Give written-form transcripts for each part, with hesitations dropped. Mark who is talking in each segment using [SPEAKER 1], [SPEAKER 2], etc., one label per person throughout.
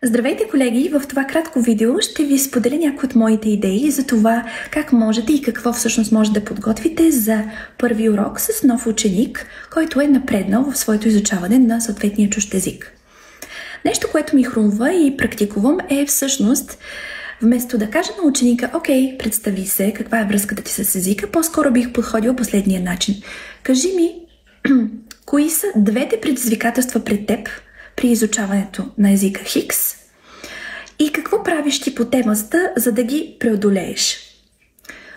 [SPEAKER 1] Здравейте, колеги! В това кратко видео ще ви споделя някои от моите идеи за това как можете и какво всъщност може да подготвите за първи урок с нов ученик, който е напреднал в своето изучаване на съответния чужд език. Нещо, което ми хрумва и практикувам е всъщност вместо да кажа на ученика: окей, представи се, каква е връзката ти с езика, по-скоро бих подходила последния начин. Кажи ми, кои са двете предизвикателства пред теб при изучаването на езика Хикс и какво правиш ти по темата, за да ги преодолееш.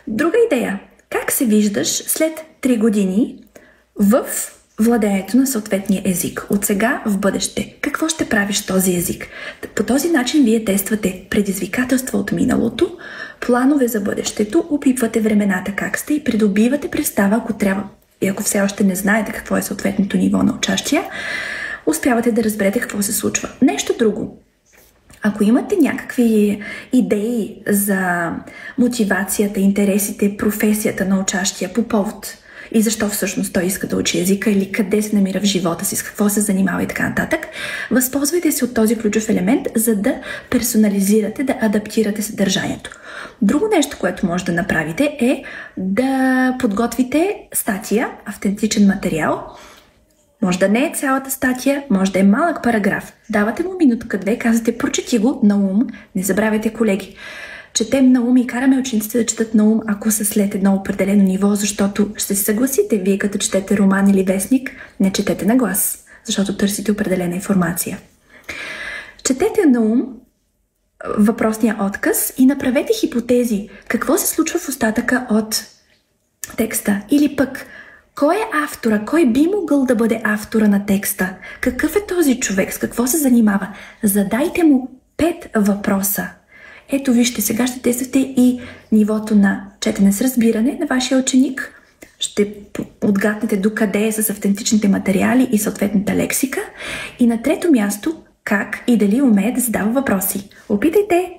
[SPEAKER 1] Друга идея. Как се виждаш след 3 години в владеенето на съответния език? От сега в бъдеще. Какво ще правиш с този език? По този начин вие тествате предизвикателства от миналото, планове за бъдещето, опипвате времената как сте и придобивате представа, ако трябва. И ако все още не знаете какво е съответното ниво на учащия, успявате да разберете какво се случва. Нещо друго. Ако имате някакви идеи за мотивацията, интересите, професията на учащия по повод и защо всъщност той иска да учи езика или къде се намира в живота си, с какво се занимава и така нататък, възползвайте се от този ключов елемент, за да персонализирате, да адаптирате съдържанието. Друго нещо, което може да направите, е да подготвите статия, автентичен материал. Може да не е цялата статия, може да е малък параграф. Давате му минутка-две, казвате: прочети го на ум. Не забравяйте, колеги, четем на ум и караме учениците да четат на ум, ако са след едно определено ниво, защото ще се съгласите, вие като четете роман или вестник, не четете на глас, защото търсите определена информация. Четете на ум въпросния отказ и направете хипотези. Какво се случва в остатъка от текста? Или пък, кой е автора? Кой би могъл да бъде автора на текста? Какъв е този човек? С какво се занимава? Задайте му 5 въпроса. Ето вижте, сега ще тествате и нивото на четене с разбиране на вашия ученик. Ще отгаднете докъде е с автентичните материали и съответната лексика. И на трето място, как и дали умее да задава въпроси. Опитайте!